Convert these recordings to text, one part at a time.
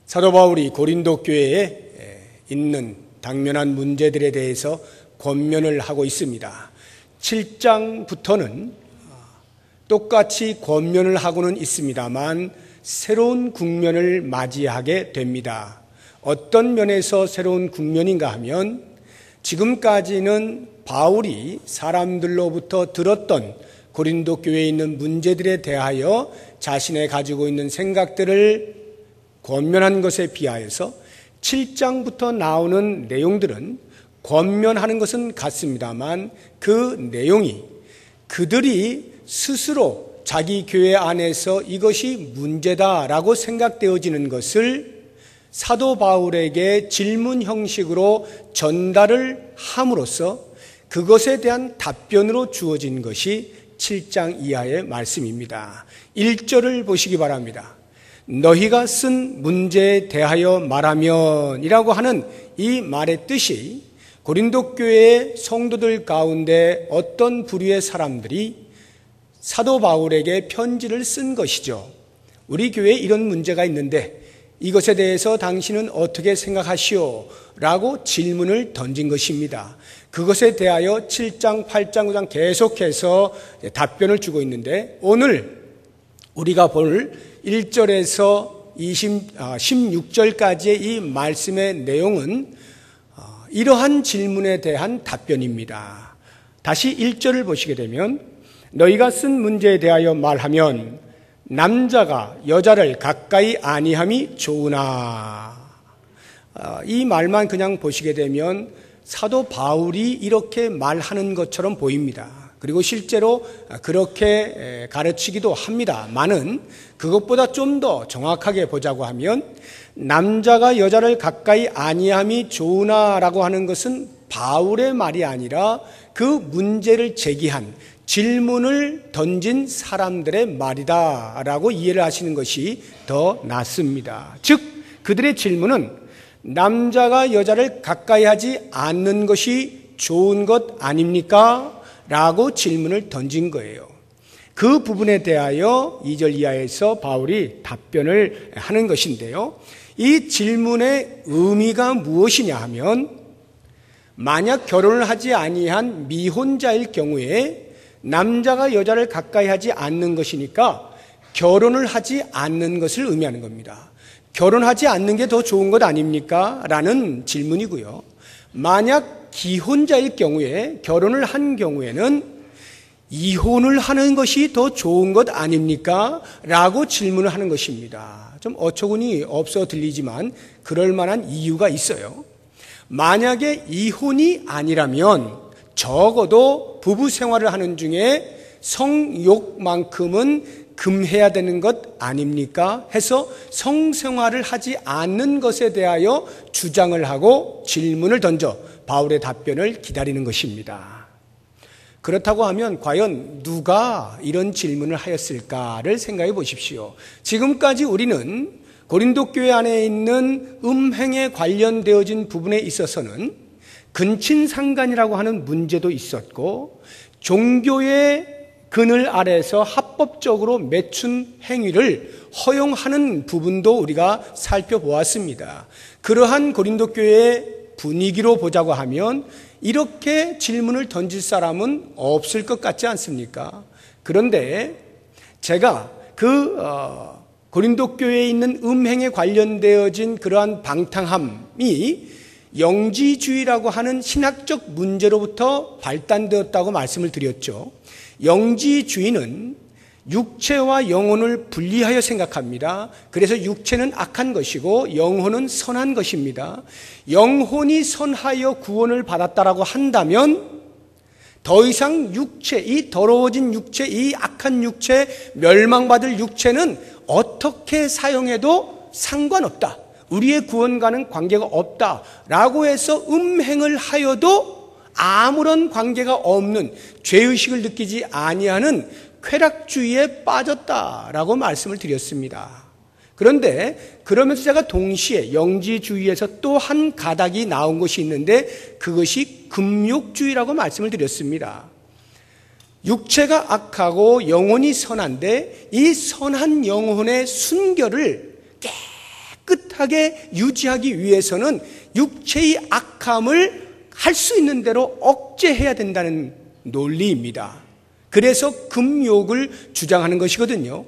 사도 바울이 고린도 교회에 있는 당면한 문제들에 대해서 권면을 하고 있습니다. 7장부터는 똑같이 권면을 하고는 있습니다만 새로운 국면을 맞이하게 됩니다. 어떤 면에서 새로운 국면인가 하면 지금까지는 바울이 사람들로부터 들었던 고린도 교회에 있는 문제들에 대하여 자신의 가지고 있는 생각들을 권면한 것에 비하여서 7장부터 나오는 내용들은 권면하는 것은 같습니다만 그 내용이 그들이 스스로 자기 교회 안에서 이것이 문제다라고 생각되어지는 것을 사도 바울에게 질문 형식으로 전달을 함으로써 그것에 대한 답변으로 주어진 것이 7장 이하의 말씀입니다. 1절을 보시기 바랍니다. 너희가 쓴 문제에 대하여 말하면 이라고 하는 이 말의 뜻이 고린도 교회의 성도들 가운데 어떤 부류의 사람들이 사도 바울에게 편지를 쓴 것이죠. 우리 교회에 이런 문제가 있는데 이것에 대해서 당신은 어떻게 생각하시오? 라고 질문을 던진 것입니다. 그것에 대하여 7장, 8장, 9장 계속해서 답변을 주고 있는데 오늘 우리가 볼 1절에서 16절까지의 이 말씀의 내용은 이러한 질문에 대한 답변입니다. 다시 1절을 보시게 되면 너희가 쓴 문제에 대하여 말하면 남자가 여자를 가까이 아니함이 좋으나 이 말만 그냥 보시게 되면 사도 바울이 이렇게 말하는 것처럼 보입니다. 그리고 실제로 그렇게 가르치기도 합니다만은 그것보다 좀 더 정확하게 보자고 하면 남자가 여자를 가까이 아니함이 좋으나라고 하는 것은 바울의 말이 아니라 그 문제를 제기한 질문을 던진 사람들의 말이다라고 이해를 하시는 것이 더 낫습니다. 즉 그들의 질문은 남자가 여자를 가까이 하지 않는 것이 좋은 것 아닙니까? 라고 질문을 던진 거예요. 그 부분에 대하여 2절 이하에서 바울이 답변을 하는 것인데요. 이 질문의 의미가 무엇이냐 하면 만약 결혼을 하지 아니한 미혼자일 경우에 남자가 여자를 가까이 하지 않는 것이니까 결혼을 하지 않는 것을 의미하는 겁니다. 결혼하지 않는 게 더 좋은 것 아닙니까? 라는 질문이고요. 만약 기혼자일 경우에 결혼을 한 경우에는 이혼을 하는 것이 더 좋은 것 아닙니까? 라고 질문을 하는 것입니다. 좀 어처구니 없어 들리지만 그럴 만한 이유가 있어요. 만약에 이혼이 아니라면 적어도 부부 생활을 하는 중에 성욕만큼은 금해야 되는 것 아닙니까? 해서 성생활을 하지 않는 것에 대하여 주장을 하고 질문을 던져 바울의 답변을 기다리는 것입니다. 그렇다고 하면 과연 누가 이런 질문을 하였을까를 생각해 보십시오. 지금까지 우리는 고린도 교회 안에 있는 음행에 관련되어진 부분에 있어서는 근친상간이라고 하는 문제도 있었고 종교의 그늘 아래서 합법적으로 매춘 행위를 허용하는 부분도 우리가 살펴보았습니다. 그러한 고린도 교회의 분위기로 보자고 하면 이렇게 질문을 던질 사람은 없을 것 같지 않습니까? 그런데 제가 고린도 교회에 있는 음행에 관련되어진 그러한 방탕함이 영지주의라고 하는 신학적 문제로부터 발단되었다고 말씀을 드렸죠. 영지주의는 육체와 영혼을 분리하여 생각합니다. 그래서 육체는 악한 것이고 영혼은 선한 것입니다. 영혼이 선하여 구원을 받았다라고 한다면 더 이상 육체, 이 더러워진 육체, 이 악한 육체, 멸망받을 육체는 어떻게 사용해도 상관없다. 우리의 구원과는 관계가 없다라고 해서 음행을 하여도 아무런 관계가 없는 죄의식을 느끼지 아니하는 쾌락주의에 빠졌다라고 말씀을 드렸습니다. 그런데 그러면서 제가 동시에 영지주의에서 또 한 가닥이 나온 것이 있는데 그것이 금욕주의라고 말씀을 드렸습니다. 육체가 악하고 영혼이 선한데 이 선한 영혼의 순결을 깨끗하게 깨끗하게 유지하기 위해서는 육체의 악함을 할 수 있는 대로 억제해야 된다는 논리입니다. 그래서 금욕을 주장하는 것이거든요.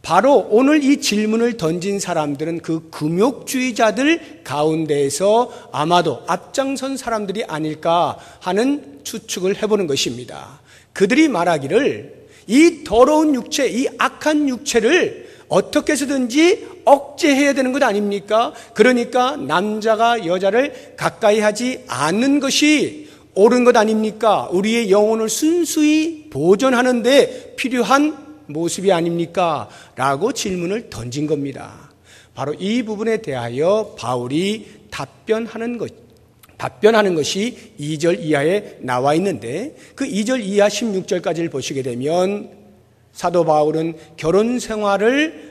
바로 오늘 이 질문을 던진 사람들은 그 금욕주의자들 가운데에서 아마도 앞장선 사람들이 아닐까 하는 추측을 해보는 것입니다. 그들이 말하기를 이 더러운 육체, 이 악한 육체를 어떻게 해서든지 억제해야 되는 것 아닙니까? 그러니까 남자가 여자를 가까이 하지 않는 것이 옳은 것 아닙니까? 우리의 영혼을 순수히 보존하는 데 필요한 모습이 아닙니까? 라고 질문을 던진 겁니다. 바로 이 부분에 대하여 바울이 답변하는 것이 2절 이하에 나와 있는데 그 2절 이하 16절까지를 보시게 되면 사도 바울은 결혼 생활을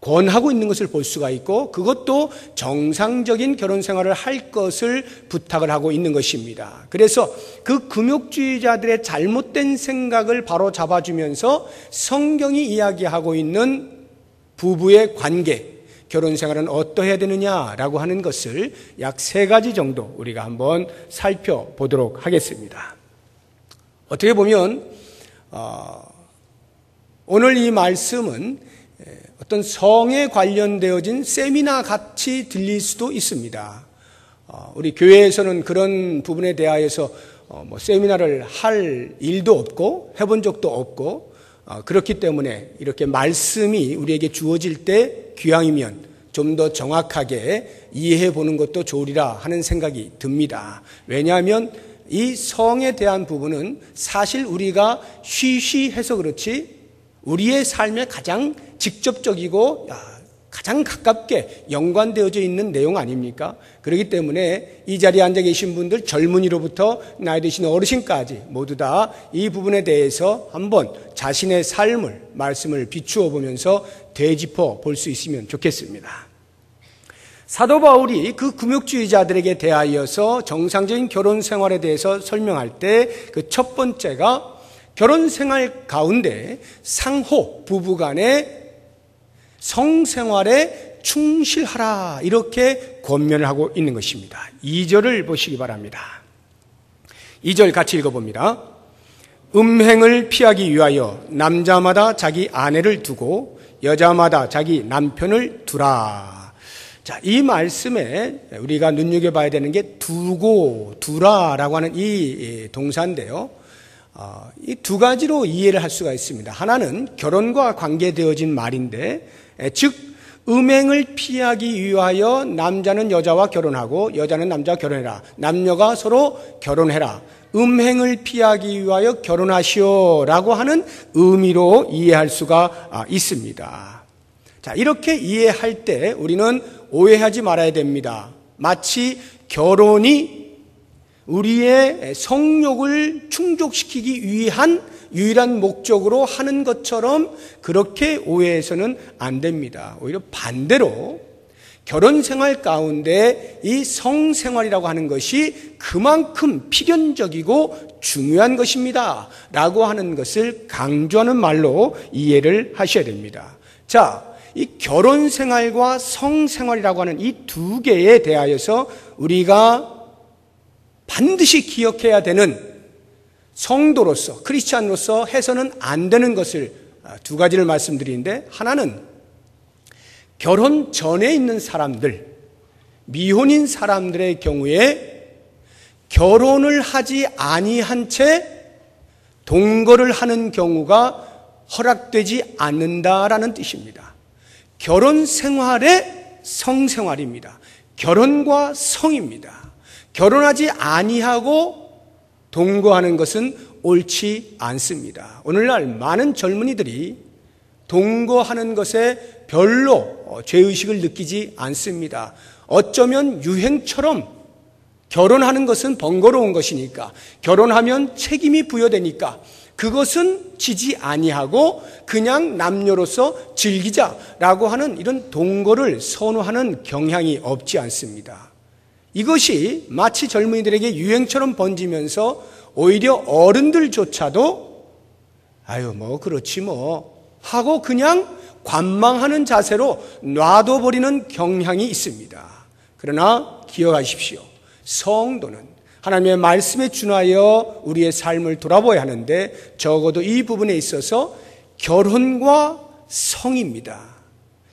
권하고 있는 것을 볼 수가 있고 그것도 정상적인 결혼 생활을 할 것을 부탁을 하고 있는 것입니다. 그래서 그 금욕주의자들의 잘못된 생각을 바로 잡아주면서 성경이 이야기하고 있는 부부의 관계, 결혼 생활은 어떠해야 되느냐라고 하는 것을 약 3가지 정도 우리가 한번 살펴보도록 하겠습니다. 어떻게 보면 오늘 이 말씀은 어떤 성에 관련되어진 세미나 같이 들릴 수도 있습니다. 우리 교회에서는 그런 부분에 대하여서 세미나를 할 일도 없고 해본 적도 없고 그렇기 때문에 이렇게 말씀이 우리에게 주어질 때 기왕이면 좀 더 정확하게 이해해 보는 것도 좋으리라 하는 생각이 듭니다. 왜냐하면 이 성에 대한 부분은 사실 우리가 쉬쉬해서 그렇지 우리의 삶에 가장 직접적이고 가장 가깝게 연관되어져 있는 내용 아닙니까? 그렇기 때문에 이 자리에 앉아 계신 분들 젊은이로부터 나이 드신 어르신까지 모두 다 이 부분에 대해서 한번 자신의 삶을 말씀을 비추어 보면서 되짚어 볼 수 있으면 좋겠습니다. 사도 바울이 그 금욕주의자들에게 대하여서 정상적인 결혼 생활에 대해서 설명할 때 그 첫 번째가 결혼 생활 가운데 상호 부부간의 성생활에 충실하라 이렇게 권면을 하고 있는 것입니다. 2절을 보시기 바랍니다. 2절 같이 읽어봅니다. 음행을 피하기 위하여 남자마다 자기 아내를 두고 여자마다 자기 남편을 두라. 자, 이 말씀에 우리가 눈여겨봐야 되는 게 두고 두라라고 하는 이 동사인데요. 이 2가지로 이해를 할 수가 있습니다. 하나는 결혼과 관계되어진 말인데 즉 음행을 피하기 위하여 남자는 여자와 결혼하고 여자는 남자와 결혼해라. 남녀가 서로 결혼해라. 음행을 피하기 위하여 결혼하시오라고 하는 의미로 이해할 수가 있습니다. 자, 이렇게 이해할 때 우리는 오해하지 말아야 됩니다. 마치 결혼이 우리의 성욕을 충족시키기 위한 유일한 목적으로 하는 것처럼 그렇게 오해해서는 안 됩니다. 오히려 반대로 결혼 생활 가운데 이 성생활이라고 하는 것이 그만큼 필연적이고 중요한 것입니다. 라고 하는 것을 강조하는 말로 이해를 하셔야 됩니다. 자, 이 결혼 생활과 성생활이라고 하는 이 2개에 대하여서 우리가 반드시 기억해야 되는 성도로서 크리스찬으로서 해서는 안 되는 것을 2가지를 말씀드리는데 하나는 결혼 전에 있는 사람들, 미혼인 사람들의 경우에 결혼을 하지 아니한 채 동거를 하는 경우가 허락되지 않는다라는 뜻입니다. 결혼 생활의 성생활입니다. 결혼과 성입니다. 결혼하지 아니하고 동거하는 것은 옳지 않습니다. 오늘날 많은 젊은이들이 동거하는 것에 별로 죄의식을 느끼지 않습니다. 어쩌면 유행처럼 결혼하는 것은 번거로운 것이니까, 결혼하면 책임이 부여되니까 그것은 지지 아니하고 그냥 남녀로서 즐기자라고 하는 이런 동거를 선호하는 경향이 없지 않습니다. 이것이 마치 젊은이들에게 유행처럼 번지면서 오히려 어른들조차도 아유 뭐 그렇지 뭐 하고 그냥 관망하는 자세로 놔둬버리는 경향이 있습니다. 그러나 기억하십시오. 성도는 하나님의 말씀에 준하여 우리의 삶을 돌아보아야 하는데 적어도 이 부분에 있어서 결혼과 성입니다.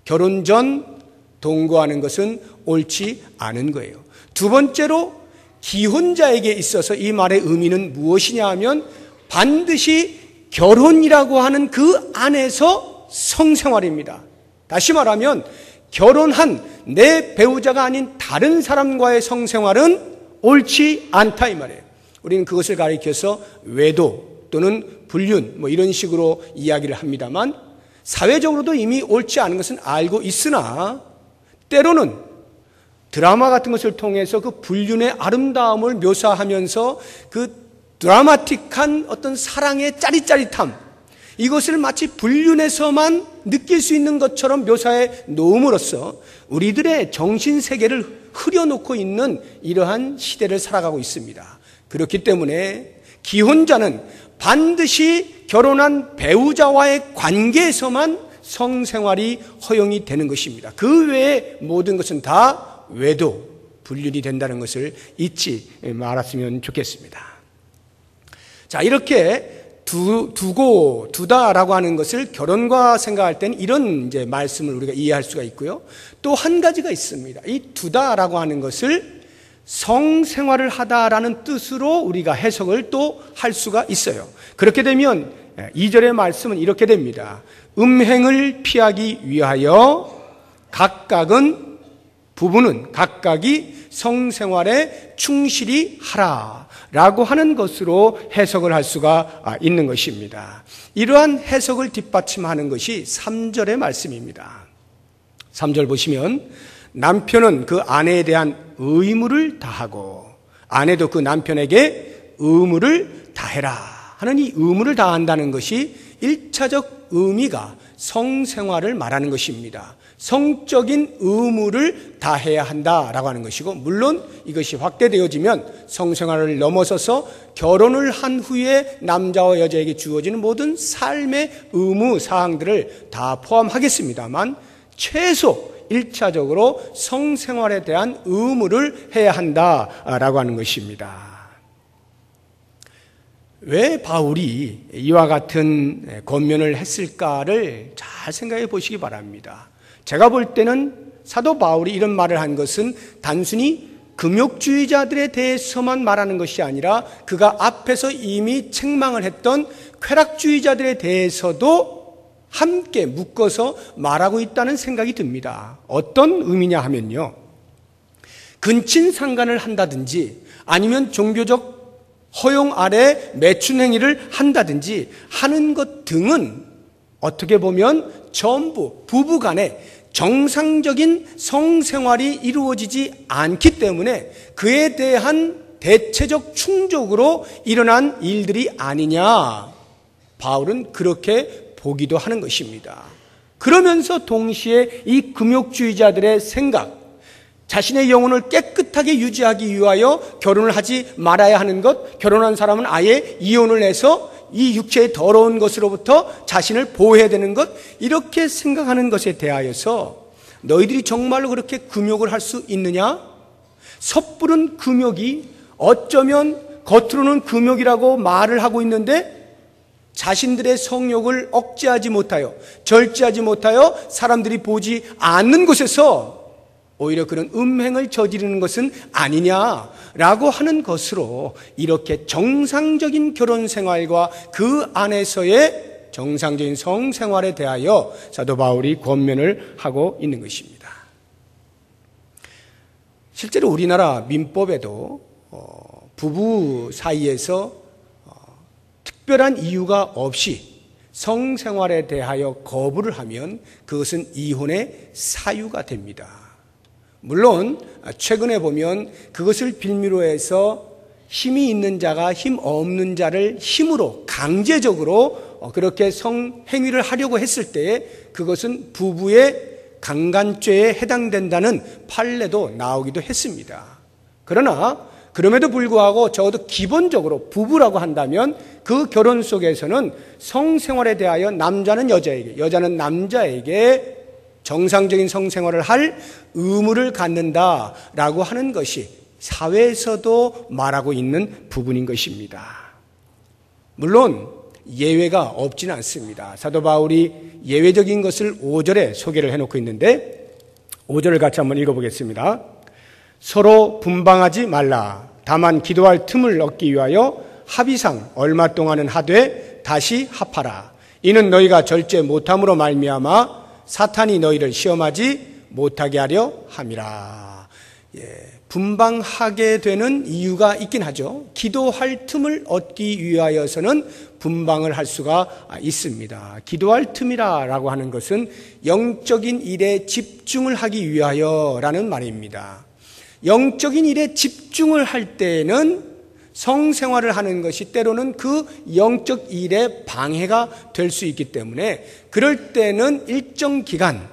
결혼 전 동거하는 것은 옳지 않은 거예요. 두 번째로 기혼자에게 있어서 이 말의 의미는 무엇이냐 하면 반드시 결혼이라고 하는 그 안에서 성생활입니다. 다시 말하면 결혼한 내 배우자가 아닌 다른 사람과의 성생활은 옳지 않다 이 말이에요. 우리는 그것을 가리켜서 외도 또는 불륜 이런 식으로 이야기를 합니다만 사회적으로도 이미 옳지 않은 것은 알고 있으나 때로는 드라마 같은 것을 통해서 그 불륜의 아름다움을 묘사하면서 그 드라마틱한 어떤 사랑의 짜릿짜릿함, 이것을 마치 불륜에서만 느낄 수 있는 것처럼 묘사해 놓음으로써 우리들의 정신세계를 흐려놓고 있는 이러한 시대를 살아가고 있습니다. 그렇기 때문에 기혼자는 반드시 결혼한 배우자와의 관계에서만 성생활이 허용이 되는 것입니다. 그 외의 모든 것은 다 외도, 불륜이 된다는 것을 잊지 말았으면 좋겠습니다. 자, 이렇게 두다라고 하는 것을 결혼과 생각할 때는 이런 이제 말씀을 우리가 이해할 수가 있고요. 또 한 가지가 있습니다. 이 두다라고 하는 것을 성생활을 하다라는 뜻으로 우리가 해석을 또 할 수가 있어요. 그렇게 되면 2절의 말씀은 이렇게 됩니다. 음행을 피하기 위하여 부부는 각각이 성생활에 충실히 하라 라고 하는 것으로 해석을 할 수가 있는 것입니다. 이러한 해석을 뒷받침하는 것이 3절의 말씀입니다. 3절 보시면 남편은 그 아내에 대한 의무를 다하고 아내도 그 남편에게 의무를 다해라 하는 이 의무를 다한다는 것이 1차적 의미가 성생활을 말하는 것입니다. 성적인 의무를 다해야 한다라고 하는 것이고, 물론 이것이 확대되어지면 성생활을 넘어서서 결혼을 한 후에 남자와 여자에게 주어지는 모든 삶의 의무 사항들을 다 포함하겠습니다만 최소 1차적으로 성생활에 대한 의무를 해야 한다라고 하는 것입니다. 왜 바울이 이와 같은 권면을 했을까를 잘 생각해 보시기 바랍니다. 제가 볼 때는 사도 바울이 이런 말을 한 것은 단순히 금욕주의자들에 대해서만 말하는 것이 아니라 그가 앞에서 이미 책망을 했던 쾌락주의자들에 대해서도 함께 묶어서 말하고 있다는 생각이 듭니다. 어떤 의미냐 하면요, 근친상간을 한다든지 아니면 종교적 허용 아래 매춘 행위를 한다든지 하는 것 등은 어떻게 보면 전부 부부간에 정상적인 성생활이 이루어지지 않기 때문에 그에 대한 대체적 충족으로 일어난 일들이 아니냐, 바울은 그렇게 보기도 하는 것입니다. 그러면서 동시에 이 금욕주의자들의 생각, 자신의 영혼을 깨끗하게 유지하기 위하여 결혼을 하지 말아야 하는 것, 결혼한 사람은 아예 이혼을 해서 이 육체의 더러운 것으로부터 자신을 보호해야 되는 것, 이렇게 생각하는 것에 대하여서 너희들이 정말로 그렇게 금욕을 할 수 있느냐? 섣부른 금욕이 어쩌면 겉으로는 금욕이라고 말을 하고 있는데 자신들의 성욕을 억제하지 못하여, 절제하지 못하여 사람들이 보지 않는 곳에서 오히려 그런 음행을 저지르는 것은 아니냐라고 하는 것으로 이렇게 정상적인 결혼 생활과 그 안에서의 정상적인 성생활에 대하여 사도 바울이 권면을 하고 있는 것입니다. 실제로 우리나라 민법에도 부부 사이에서 특별한 이유가 없이 성생활에 대하여 거부를 하면 그것은 이혼의 사유가 됩니다. 물론 최근에 보면 그것을 빌미로 해서 힘이 있는 자가 힘 없는 자를 힘으로 강제적으로 그렇게 성행위를 하려고 했을 때에 그것은 부부의 강간죄에 해당된다는 판례도 나오기도 했습니다. 그러나 그럼에도 불구하고 적어도 기본적으로 부부라고 한다면 그 결혼 속에서는 성생활에 대하여 남자는 여자에게, 여자는 남자에게 정상적인 성생활을 할 의무를 갖는다라고 하는 것이 사회에서도 말하고 있는 부분인 것입니다. 물론 예외가 없지는 않습니다. 사도 바울이 예외적인 것을 5절에 소개를 해놓고 있는데 5절을 같이 한번 읽어보겠습니다. 서로 분방하지 말라. 다만 기도할 틈을 얻기 위하여 합의상 얼마 동안은 하되 다시 합하라. 이는 너희가 절제 못함으로 말미암아 사탄이 너희를 시험하지 못하게 하려 함이라. 분방하게 되는 이유가 있긴 하죠. 기도할 틈을 얻기 위하여서는 분방을 할 수가 있습니다. 기도할 틈이라고 하는 것은 영적인 일에 집중을 하기 위하여라는 말입니다. 영적인 일에 집중을 할 때에는 성생활을 하는 것이 때로는 그 영적 일에 방해가 될 수 있기 때문에 그럴 때는 일정 기간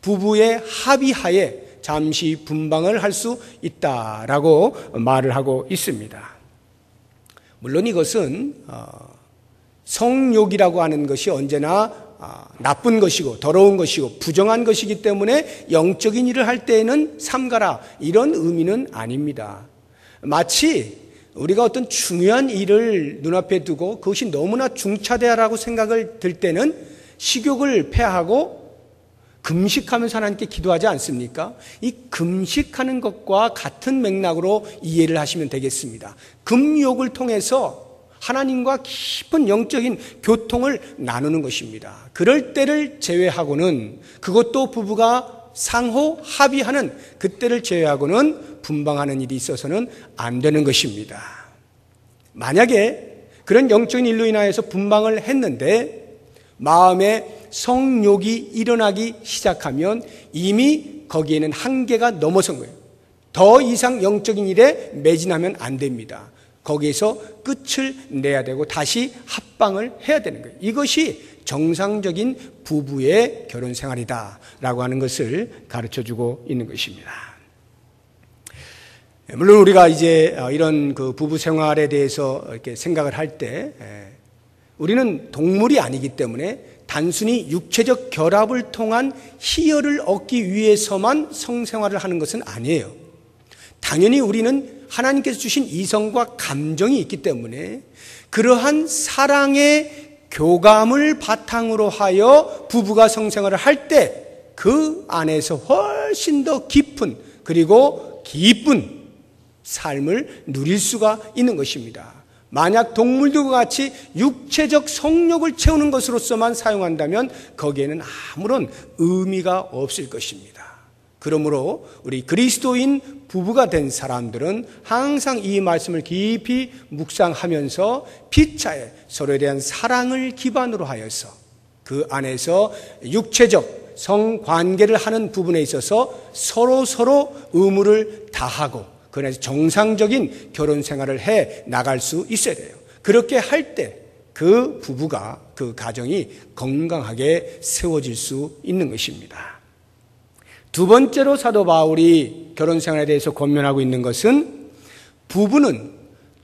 부부의 합의하에 잠시 분방을 할 수 있다라고 말을 하고 있습니다. 물론 이것은 성욕이라고 하는 것이 언제나 나쁜 것이고 더러운 것이고 부정한 것이기 때문에 영적인 일을 할 때에는 삼가라 이런 의미는 아닙니다. 마치 우리가 어떤 중요한 일을 눈앞에 두고 그것이 너무나 중차대하라고 생각을 들 때는 식욕을 폐하고 금식하면서 하나님께 기도하지 않습니까? 이 금식하는 것과 같은 맥락으로 이해를 하시면 되겠습니다. 금욕을 통해서 하나님과 깊은 영적인 교통을 나누는 것입니다. 그럴 때를 제외하고는 그것도 부부가 상호 합의하는 그때를 제외하고는 분방하는 일이 있어서는 안 되는 것입니다. 만약에 그런 영적인 일로 인하여서 분방을 했는데 마음에 성욕이 일어나기 시작하면 이미 거기에는 한계가 넘어선 거예요. 더 이상 영적인 일에 매진하면 안 됩니다. 거기에서 끝을 내야 되고 다시 합방을 해야 되는 거예요. 이것이 정상적인 부부의 결혼 생활이다라고 하는 것을 가르쳐주고 있는 것입니다. 물론 우리가 이제 이런 그 부부 생활에 대해서 이렇게 생각을 할 때 우리는 동물이 아니기 때문에 단순히 육체적 결합을 통한 희열을 얻기 위해서만 성생활을 하는 것은 아니에요. 당연히 우리는 하나님께서 주신 이성과 감정이 있기 때문에 그러한 사랑의 교감을 바탕으로 하여 부부가 성생활을 할 때 그 안에서 훨씬 더 깊은 그리고 기쁜 삶을 누릴 수가 있는 것입니다. 만약 동물들과 같이 육체적 성욕을 채우는 것으로서만 사용한다면 거기에는 아무런 의미가 없을 것입니다. 그러므로 우리 그리스도인 부부가 된 사람들은 항상 이 말씀을 깊이 묵상하면서 피차에 서로에 대한 사랑을 기반으로 하여서 그 안에서 육체적 성관계를 하는 부분에 있어서 서로 의무를 다하고 그 안에서 정상적인 결혼 생활을 해 나갈 수 있어야 돼요. 그렇게 할 때 그 부부가 그 가정이 건강하게 세워질 수 있는 것입니다. 두 번째로 사도 바울이 결혼 생활에 대해서 권면하고 있는 것은 부부는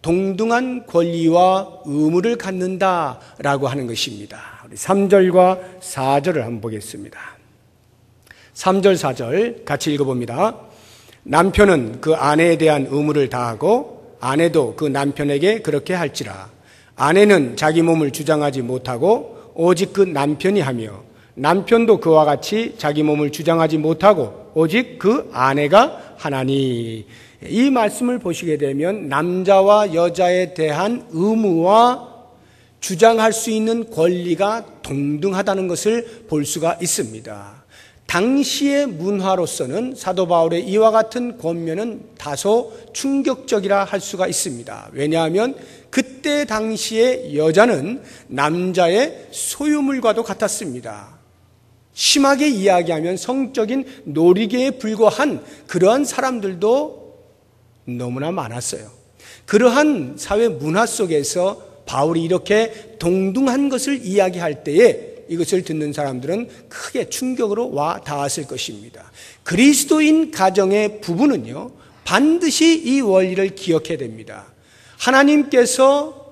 동등한 권리와 의무를 갖는다라고 하는 것입니다. 우리 3절과 4절을 한번 보겠습니다. 3절, 4절 같이 읽어봅니다. 남편은 그 아내에 대한 의무를 다하고 아내도 그 남편에게 그렇게 할지라. 아내는 자기 몸을 주장하지 못하고 오직 그 남편이 하며 남편도 그와 같이 자기 몸을 주장하지 못하고 오직 그 아내가 하나니. 이 말씀을 보시게 되면 남자와 여자에 대한 의무와 주장할 수 있는 권리가 동등하다는 것을 볼 수가 있습니다. 당시의 문화로서는 사도 바울의 이와 같은 권면은 다소 충격적이라 할 수가 있습니다. 왜냐하면 그때 당시의 여자는 남자의 소유물과도 같았습니다. 심하게 이야기하면 성적인 놀이개에 불과한 그러한 사람들도 너무나 많았어요. 그러한 사회 문화 속에서 바울이 이렇게 동등한 것을 이야기할 때에 이것을 듣는 사람들은 크게 충격으로 와 닿았을 것입니다. 그리스도인 가정의 부부는요, 반드시 이 원리를 기억해야 됩니다. 하나님께서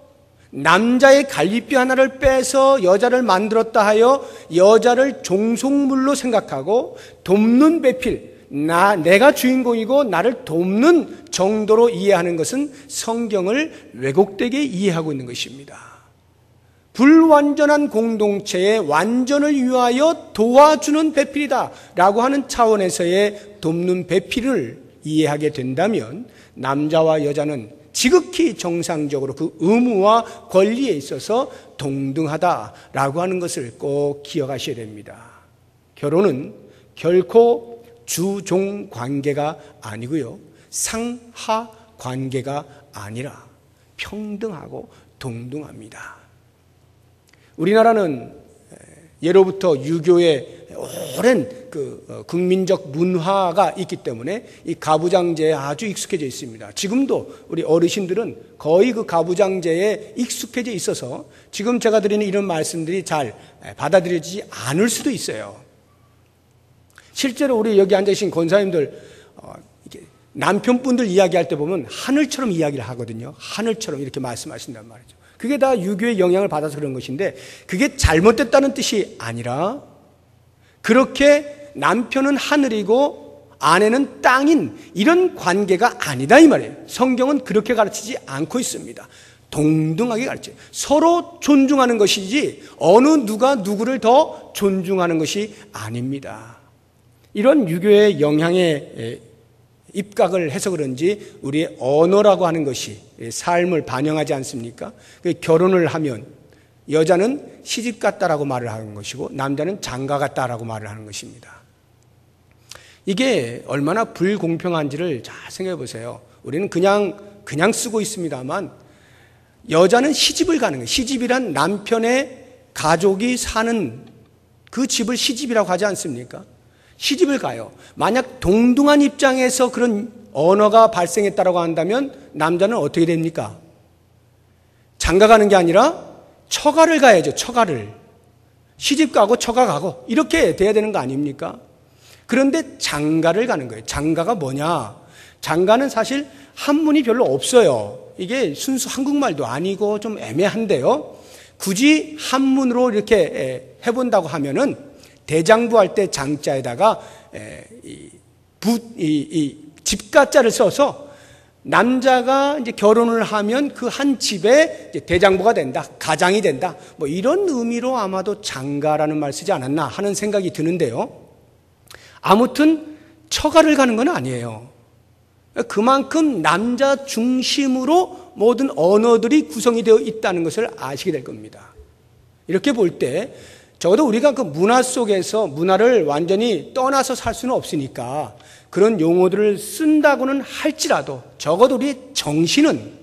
남자의 갈비뼈 하나를 빼서 여자를 만들었다 하여 여자를 종속물로 생각하고 돕는 배필, 내가 주인공이고 나를 돕는 정도로 이해하는 것은 성경을 왜곡되게 이해하고 있는 것입니다. 불완전한 공동체의 완전을 위하여 도와주는 배필이다 라고 하는 차원에서의 돕는 배필을 이해하게 된다면 남자와 여자는 지극히 정상적으로 그 의무와 권리에 있어서 동등하다라고 하는 것을 꼭 기억하셔야 됩니다. 결혼은 결코 주종 관계가 아니고요, 상하 관계가 아니라 평등하고 동등합니다. 우리나라는 예로부터 유교의 오랜 국민적 문화가 있기 때문에 이 가부장제에 아주 익숙해져 있습니다. 지금도 우리 어르신들은 거의 그 가부장제에 익숙해져 있어서 지금 제가 드리는 이런 말씀들이 잘 받아들여지지 않을 수도 있어요. 실제로 우리 여기 앉아계신 권사님들 남편분들 이야기할 때 보면 하늘처럼 이야기를 하거든요. 하늘처럼 이렇게 말씀하신단 말이죠. 그게 다 유교의 영향을 받아서 그런 것인데 그게 잘못됐다는 뜻이 아니라 그렇게 남편은 하늘이고 아내는 땅인 이런 관계가 아니다 이 말이에요. 성경은 그렇게 가르치지 않고 있습니다. 동등하게 가르쳐요. 서로 존중하는 것이지 어느 누가 누구를 더 존중하는 것이 아닙니다. 이런 유교의 영향에 입각을 해서 그런지 우리의 언어라고 하는 것이 삶을 반영하지 않습니까? 결혼을 하면 여자는 시집 갔다라고 말을 하는 것이고 남자는 장가 갔다라고 말을 하는 것입니다. 이게 얼마나 불공평한지를 잘 생각해 보세요. 우리는 그냥 쓰고 있습니다만 여자는 시집을 가는 거예요. 시집이란 남편의 가족이 사는 그 집을 시집이라고 하지 않습니까? 시집을 가요. 만약 동등한 입장에서 그런 언어가 발생했다고 한다면 남자는 어떻게 됩니까? 장가 가는 게 아니라 처가를 가야죠. 처가를. 시집 가고 처가 가고 이렇게 돼야 되는 거 아닙니까? 그런데 장가를 가는 거예요. 장가가 뭐냐? 장가는 사실 한문이 별로 없어요. 이게 순수 한국말도 아니고 좀 애매한데요. 굳이 한문으로 이렇게 해본다고 하면은 대장부 할 때 장자에다가 집가자를 써서 남자가 이제 결혼을 하면 그 한 집에 대장부가 된다, 가장이 된다, 뭐 이런 의미로 아마도 장가라는 말 쓰지 않았나 하는 생각이 드는데요. 아무튼 처가를 가는 건 아니에요. 그만큼 남자 중심으로 모든 언어들이 구성이 되어 있다는 것을 아시게 될 겁니다. 이렇게 볼 때 적어도 우리가 그 문화 속에서 문화를 완전히 떠나서 살 수는 없으니까 그런 용어들을 쓴다고는 할지라도 적어도 우리의 정신은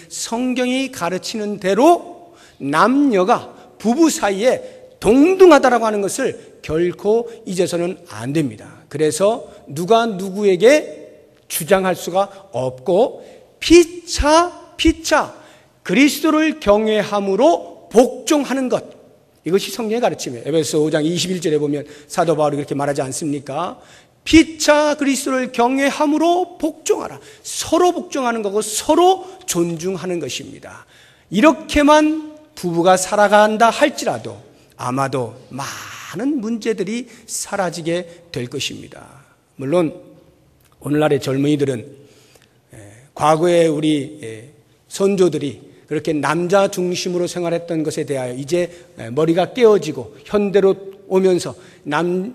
성경이 가르치는 대로 남녀가 부부 사이에 동등하다라고 하는 것을 결코 잊어서는 안 됩니다. 그래서 누가 누구에게 주장할 수가 없고 피차 그리스도를 경외함으로 복종하는 것, 이것이 성경의 가르침이에요. 에베소 5장 21절에 보면 사도 바울이 그렇게 말하지 않습니까? 피차 그리스도를 경외함으로 복종하라. 서로 복종하는 거고 서로 존중하는 것입니다. 이렇게만 부부가 살아간다 할지라도 아마도 많은 문제들이 사라지게 될 것입니다. 물론 오늘날의 젊은이들은 과거에 우리 선조들이 그렇게 남자 중심으로 생활했던 것에 대하여 이제 머리가 깨어지고 현대로 오면서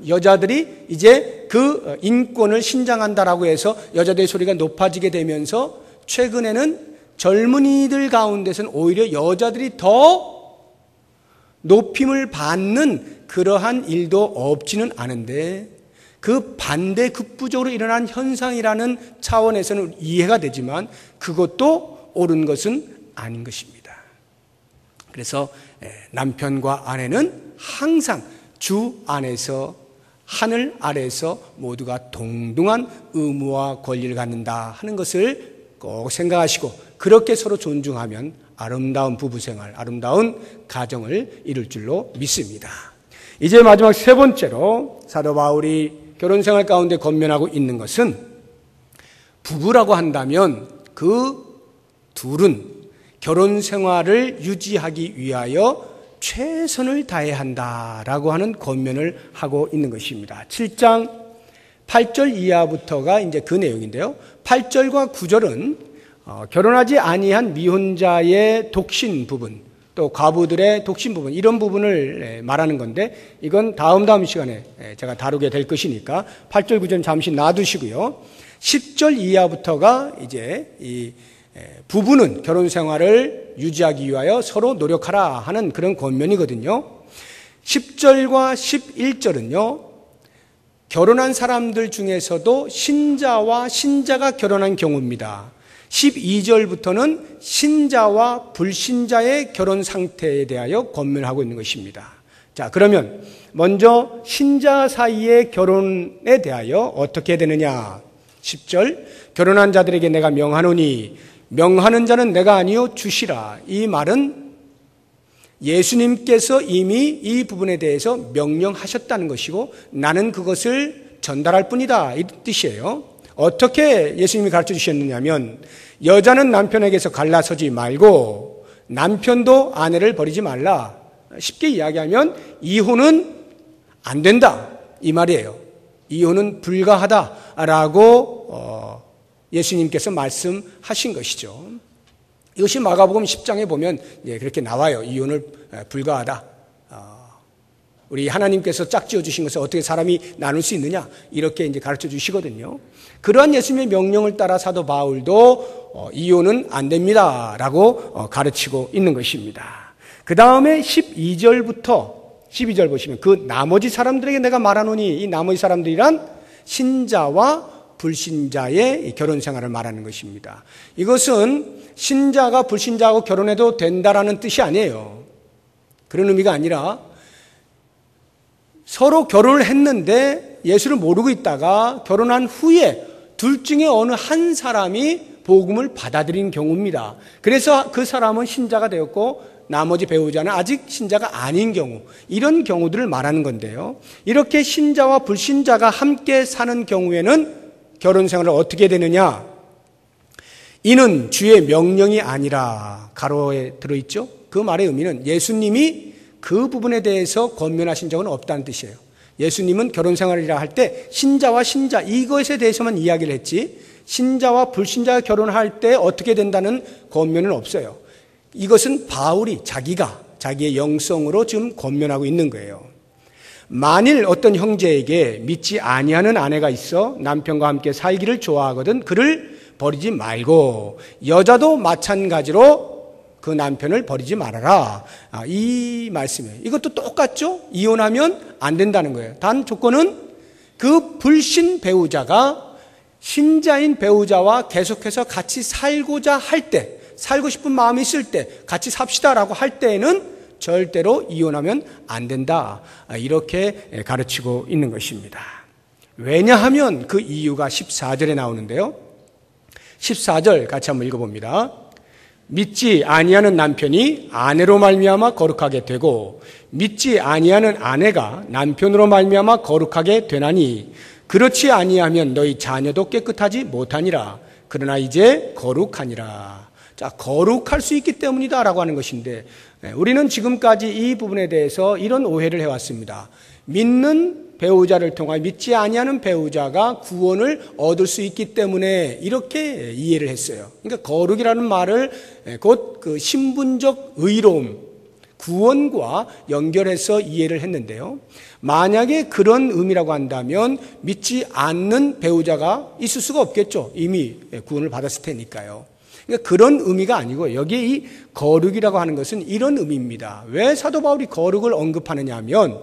여자들이 이제 그 인권을 신장한다라고 해서 여자들의 소리가 높아지게 되면서 최근에는 젊은이들 가운데서는 오히려 여자들이 더 높임을 받는 그러한 일도 없지는 않은데 그 반대 극부적으로 일어난 현상이라는 차원에서는 이해가 되지만 그것도 옳은 것은 아닌 것입니다. 그래서 남편과 아내는 항상 주 안에서 하늘 아래에서 모두가 동등한 의무와 권리를 갖는다 하는 것을 꼭 생각하시고 그렇게 서로 존중하면 아름다운 부부생활, 아름다운 가정을 이룰 줄로 믿습니다. 이제 마지막 세 번째로 사도 바울이 결혼생활 가운데 권면하고 있는 것은 부부라고 한다면 그 둘은 결혼 생활을 유지하기 위하여 최선을 다해야 한다라고 하는 권면을 하고 있는 것입니다. 7장 8절 이하부터가 이제 그 내용인데요. 8절과 9절은 결혼하지 아니한 미혼자의 독신 부분, 또 과부들의 독신 부분, 이런 부분을 말하는 건데, 이건 다음 시간에 제가 다루게 될 것이니까 8절 9절은 잠시 놔두시고요. 10절 이하부터가 이제 이 부부는 결혼 생활을 유지하기 위하여 서로 노력하라 하는 그런 권면이거든요. 10절과 11절은요, 결혼한 사람들 중에서도 신자와 신자가 결혼한 경우입니다. 12절부터는 신자와 불신자의 결혼 상태에 대하여 권면하고 있는 것입니다. 자, 그러면 먼저 신자 사이의 결혼에 대하여 어떻게 되느냐? 10절, 결혼한 자들에게 내가 명하노니 명하는 자는 내가 아니요 주시라. 이 말은 예수님께서 이미 이 부분에 대해서 명령하셨다는 것이고 나는 그것을 전달할 뿐이다, 이 뜻이에요. 어떻게 예수님이 가르쳐 주셨느냐면, 여자는 남편에게서 갈라서지 말고 남편도 아내를 버리지 말라. 쉽게 이야기하면 이혼은 안 된다, 이 말이에요. 이혼은 불가하다라고 예수님께서 말씀하신 것이죠. 이것이 마가복음 10장에 보면 그렇게 나와요. 이혼을 불가하다. 우리 하나님께서 짝지어 주신 것을 어떻게 사람이 나눌 수 있느냐, 이렇게 이제 가르쳐 주시거든요. 그러한 예수님의 명령을 따라 사도 바울도 이혼은 안 됩니다라고 가르치고 있는 것입니다. 그 다음에 12절 보시면 그 나머지 사람들에게 내가 말하노니, 이 나머지 사람들이란 신자와 불신자의 결혼 생활을 말하는 것입니다. 이것은 신자가 불신자하고 결혼해도 된다라는 뜻이 아니에요. 그런 의미가 아니라 서로 결혼을 했는데 예수를 모르고 있다가 결혼한 후에 둘 중에 어느 한 사람이 복음을 받아들인 경우입니다. 그래서 그 사람은 신자가 되었고 나머지 배우자는 아직 신자가 아닌 경우, 이런 경우들을 말하는 건데요. 이렇게 신자와 불신자가 함께 사는 경우에는 결혼 생활을 어떻게 되느냐? 이는 주의 명령이 아니라, 가로에 들어있죠? 그 말의 의미는 예수님이 그 부분에 대해서 권면하신 적은 없다는 뜻이에요. 예수님은 결혼 생활이라 할 때 신자와 신자 이것에 대해서만 이야기를 했지, 신자와 불신자가 결혼할 때 어떻게 된다는 권면은 없어요. 이것은 바울이 자기의 영성으로 지금 권면하고 있는 거예요. 만일 어떤 형제에게 믿지 아니하는 아내가 있어 남편과 함께 살기를 좋아하거든 그를 버리지 말고 여자도 마찬가지로 그 남편을 버리지 말아라. 이 말씀이에요. 이것도 똑같죠? 이혼하면 안 된다는 거예요. 단 조건은 그 불신 배우자가 신자인 배우자와 계속해서 같이 살고자 할 때, 살고 싶은 마음이 있을 때 같이 삽시다라고 할 때에는 절대로 이혼하면 안 된다, 이렇게 가르치고 있는 것입니다. 왜냐하면 그 이유가 14절에 나오는데요. 14절 같이 한번 읽어봅니다. 믿지 아니하는 남편이 아내로 말미암아 거룩하게 되고 믿지 아니하는 아내가 남편으로 말미암아 거룩하게 되나니 그렇지 아니하면 너희 자녀도 깨끗하지 못하니라. 그러나 이제 거룩하니라. 자, 거룩할 수 있기 때문이다 라고 하는 것인데, 우리는 지금까지 이 부분에 대해서 이런 오해를 해왔습니다. 믿는 배우자를 통하여 믿지 아니하는 배우자가 구원을 얻을 수 있기 때문에 이렇게 이해를 했어요. 그러니까 거룩이라는 말을 곧 그 신분적 의로움, 구원과 연결해서 이해를 했는데요. 만약에 그런 의미라고 한다면 믿지 않는 배우자가 있을 수가 없겠죠. 이미 구원을 받았을 테니까요. 그러니까 그런 의미가 아니고 여기에 이 거룩이라고 하는 것은 이런 의미입니다. 왜 사도 바울이 거룩을 언급하느냐 하면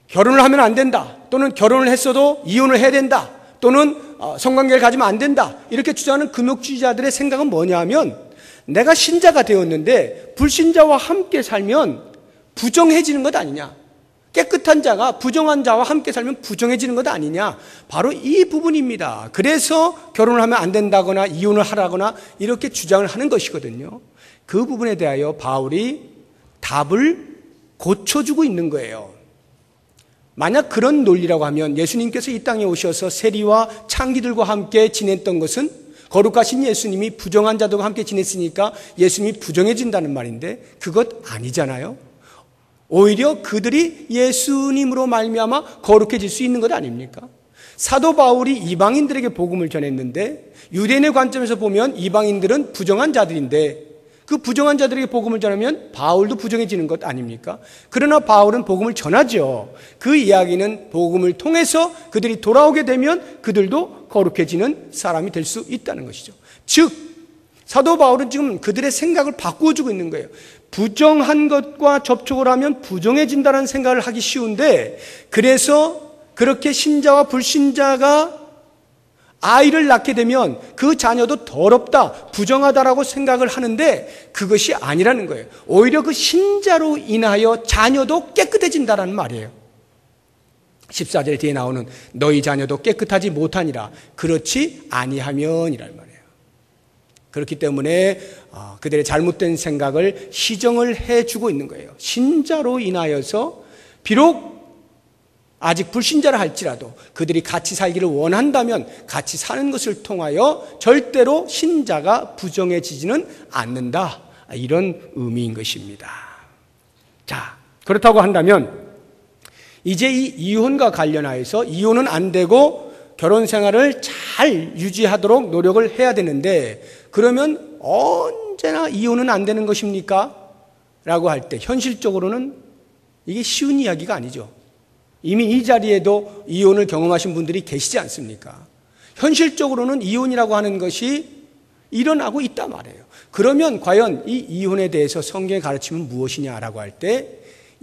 결혼을 하면 안 된다, 또는 결혼을 했어도 이혼을 해야 된다, 또는 성관계를 가지면 안 된다, 이렇게 주장하는 금욕주의자들의 생각은 뭐냐 하면 내가 신자가 되었는데 불신자와 함께 살면 부정해지는 것 아니냐, 깨끗한 자가 부정한 자와 함께 살면 부정해지는 것 아니냐, 바로 이 부분입니다. 그래서 결혼을 하면 안 된다거나 이혼을 하라거나 이렇게 주장을 하는 것이거든요. 그 부분에 대하여 바울이 답을 고쳐주고 있는 거예요. 만약 그런 논리라고 하면 예수님께서 이 땅에 오셔서 세리와 창기들과 함께 지냈던 것은 거룩하신 예수님이 부정한 자들과 함께 지냈으니까 예수님이 부정해진다는 말인데 그것 아니잖아요. 오히려 그들이 예수님으로 말미암아 거룩해질 수 있는 것 아닙니까? 사도 바울이 이방인들에게 복음을 전했는데 유대인의 관점에서 보면 이방인들은 부정한 자들인데 그 부정한 자들에게 복음을 전하면 바울도 부정해지는 것 아닙니까? 그러나 바울은 복음을 전하죠. 그 이야기는 복음을 통해서 그들이 돌아오게 되면 그들도 거룩해지는 사람이 될 수 있다는 것이죠. 즉 사도 바울은 지금 그들의 생각을 바꾸어주고 있는 거예요. 부정한 것과 접촉을 하면 부정해진다는 생각을 하기 쉬운데 그래서 그렇게 신자와 불신자가 아이를 낳게 되면 그 자녀도 더럽다, 부정하다라고 생각을 하는데 그것이 아니라는 거예요. 오히려 그 신자로 인하여 자녀도 깨끗해진다는 말이에요. 14절 뒤에 나오는 너희 자녀도 깨끗하지 못하니라 그렇지 아니하면이란 말이에요. 그렇기 때문에 그들의 잘못된 생각을 시정을 해주고 있는 거예요. 신자로 인하여서 비록 아직 불신자라 할지라도 그들이 같이 살기를 원한다면 같이 사는 것을 통하여 절대로 신자가 부정해지지는 않는다. 이런 의미인 것입니다. 자, 그렇다고 한다면 이제 이 이혼과 관련하여서 이혼은 안 되고 결혼 생활을 잘 유지하도록 노력을 해야 되는데 그러면 언제나 이혼은 안 되는 것입니까? 라고 할 때 현실적으로는 이게 쉬운 이야기가 아니죠. 이미 이 자리에도 이혼을 경험하신 분들이 계시지 않습니까? 현실적으로는 이혼이라고 하는 것이 일어나고 있단 말이에요. 그러면 과연 이 이혼에 대해서 성경의 가르침은 무엇이냐라고 할 때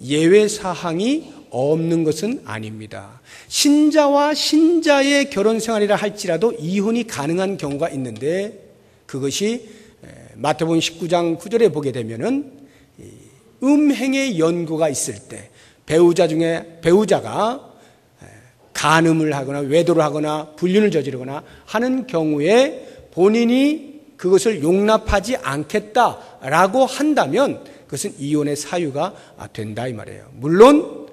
예외 사항이 없는 것은 아닙니다. 신자와 신자의 결혼 생활이라 할지라도 이혼이 가능한 경우가 있는데 그것이 마태복음 19장 9절에 보게 되면은 음행의 연고가 있을 때 배우자 중에 배우자가 간음을 하거나 외도를 하거나 불륜을 저지르거나 하는 경우에 본인이 그것을 용납하지 않겠다라고 한다면 그것은 이혼의 사유가 된다 이 말이에요. 물론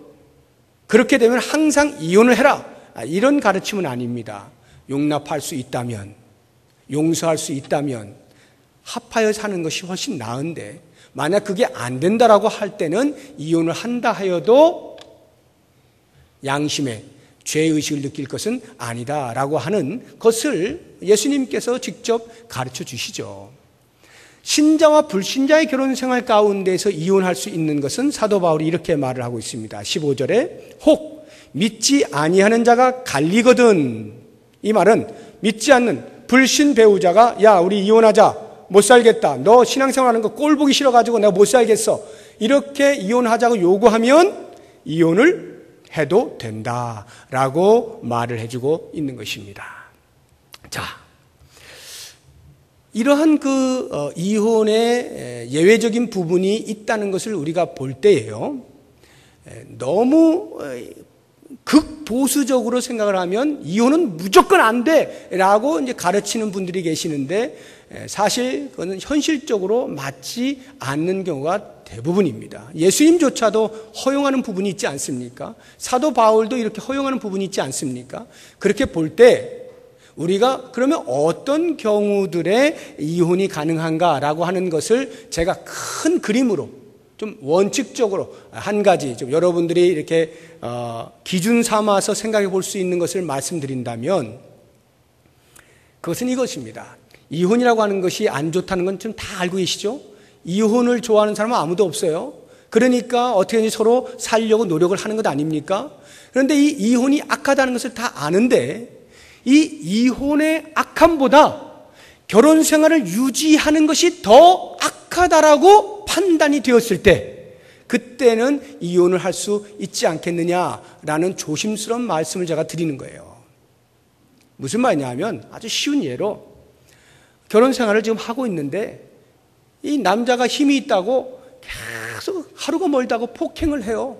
그렇게 되면 항상 이혼을 해라 이런 가르침은 아닙니다. 용납할 수 있다면 용서할 수 있다면 합하여 사는 것이 훨씬 나은데 만약 그게 안 된다라고 할 때는 이혼을 한다 하여도 양심의 죄의식을 느낄 것은 아니다라고 하는 것을 예수님께서 직접 가르쳐 주시죠. 신자와 불신자의 결혼 생활 가운데서 이혼할 수 있는 것은 사도 바울이 이렇게 말을 하고 있습니다. 15절에 혹 믿지 아니하는 자가 갈리거든. 이 말은 믿지 않는 불신 배우자가 야 우리 이혼하자. 못 살겠다. 너 신앙생활하는 거 꼴 보기 싫어가지고 내가 못 살겠어. 이렇게 이혼하자고 요구하면 이혼을 해도 된다라고 말을 해주고 있는 것입니다. 자, 이러한 이혼의 예외적인 부분이 있다는 것을 우리가 볼 때예요. 너무 극보수적으로 생각을 하면 이혼은 무조건 안 돼라고 이제 가르치는 분들이 계시는데 사실 그거는 현실적으로 맞지 않는 경우가 대부분입니다. 예수님조차도 허용하는 부분이 있지 않습니까? 사도 바울도 이렇게 허용하는 부분이 있지 않습니까? 그렇게 볼 때 우리가 그러면 어떤 경우들의 이혼이 가능한가라고 하는 것을 제가 큰 그림으로 좀 원칙적으로 한 가지 좀 여러분들이 이렇게 기준 삼아서 생각해 볼 수 있는 것을 말씀드린다면 그것은 이것입니다. 이혼이라고 하는 것이 안 좋다는 건 좀 다 알고 계시죠? 이혼을 좋아하는 사람은 아무도 없어요. 그러니까 어떻게든지 서로 살려고 노력을 하는 것 아닙니까? 그런데 이 이혼이 악하다는 것을 다 아는데 이 이혼의 악함보다 결혼 생활을 유지하는 것이 더 악하다라고 판단이 되었을 때 그때는 이혼을 할 수 있지 않겠느냐라는 조심스러운 말씀을 제가 드리는 거예요. 무슨 말이냐 하면 아주 쉬운 예로 결혼 생활을 지금 하고 있는데 이 남자가 힘이 있다고 계속 하루가 멀다고 폭행을 해요.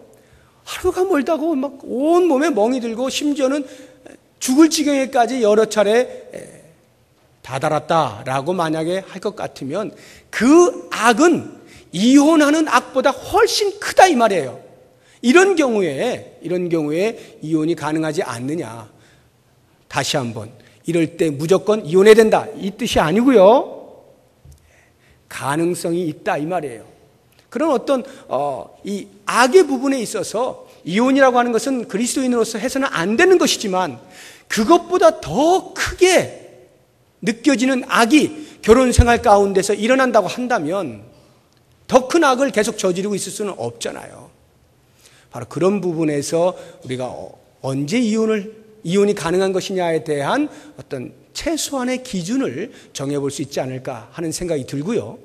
하루가 멀다고 막 온몸에 멍이 들고 심지어는 죽을 지경에까지 여러 차례 다다랐다라고 만약에 할 것 같으면 그 악은 이혼하는 악보다 훨씬 크다 이 말이에요. 이런 경우에 이혼이 가능하지 않느냐. 다시 한번, 이럴 때 무조건 이혼해야 된다, 이 뜻이 아니고요. 가능성이 있다, 이 말이에요. 그런 어떤 이 악의 부분에 있어서 이혼이라고 하는 것은 그리스도인으로서 해서는 안 되는 것이지만, 그것보다 더 크게 느껴지는 악이 결혼 생활 가운데서 일어난다고 한다면 더 큰 악을 계속 저지르고 있을 수는 없잖아요. 바로 그런 부분에서 우리가 언제 이혼이 가능한 것이냐에 대한 어떤 최소한의 기준을 정해볼 수 있지 않을까 하는 생각이 들고요.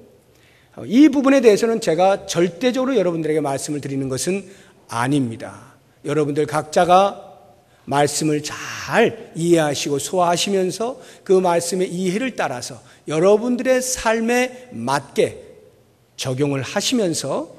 이 부분에 대해서는 제가 절대적으로 여러분들에게 말씀을 드리는 것은 아닙니다. 여러분들 각자가 말씀을 잘 이해하시고 소화하시면서 그 말씀의 이해를 따라서 여러분들의 삶에 맞게 적용을 하시면서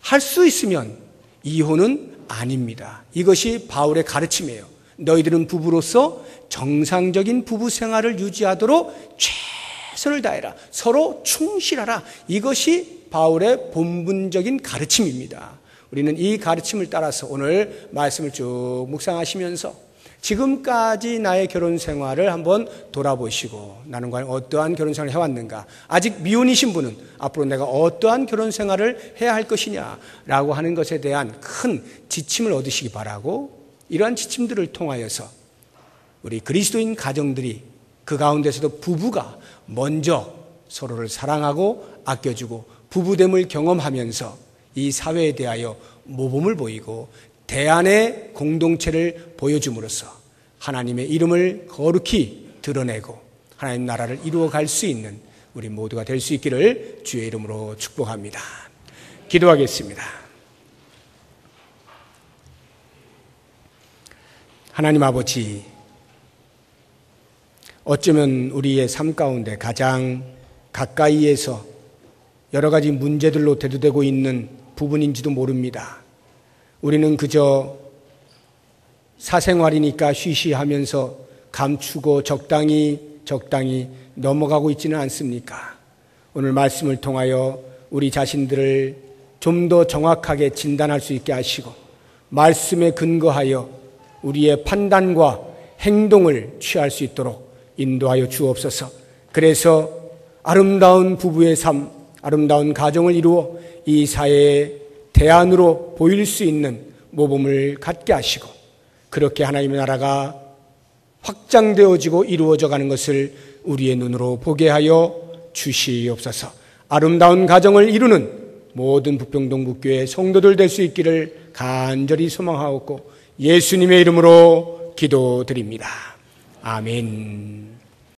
할 수 있으면 이혼은 아닙니다. 이것이 바울의 가르침이에요. 너희들은 부부로서 정상적인 부부 생활을 유지하도록 최선을 다해라. 서로 충실하라. 이것이 바울의 본분적인 가르침입니다. 우리는 이 가르침을 따라서 오늘 말씀을 쭉 묵상하시면서 지금까지 나의 결혼 생활을 한번 돌아보시고, 나는 과연 어떠한 결혼 생활을 해왔는가, 아직 미혼이신 분은 앞으로 내가 어떠한 결혼 생활을 해야 할 것이냐라고 하는 것에 대한 큰 지침을 얻으시기 바라고, 이러한 지침들을 통하여서 우리 그리스도인 가정들이 그 가운데서도 부부가 먼저 서로를 사랑하고 아껴주고 부부됨을 경험하면서 이 사회에 대하여 모범을 보이고 대안의 공동체를 보여줌으로써 하나님의 이름을 거룩히 드러내고 하나님 나라를 이루어갈 수 있는 우리 모두가 될 수 있기를 주의 이름으로 축복합니다. 기도하겠습니다. 하나님 아버지, 어쩌면 우리의 삶 가운데 가장 가까이에서 여러 가지 문제들로 대두되고 있는 부분인지도 모릅니다. 우리는 그저 사생활이니까 쉬쉬하면서 감추고 적당히 넘어가고 있지는 않습니까? 오늘 말씀을 통하여 우리 자신들을 좀 더 정확하게 진단할 수 있게 하시고 말씀에 근거하여 우리의 판단과 행동을 취할 수 있도록 인도하여 주옵소서. 그래서 아름다운 부부의 삶, 아름다운 가정을 이루어 이 사회의 대안으로 보일 수 있는 모범을 갖게 하시고 그렇게 하나님의 나라가 확장되어지고 이루어져 가는 것을 우리의 눈으로 보게 하여 주시옵소서. 아름다운 가정을 이루는 모든 부평동북교회 성도들 될 수 있기를 간절히 소망하옵고 예수님의 이름으로 기도드립니다. 아멘.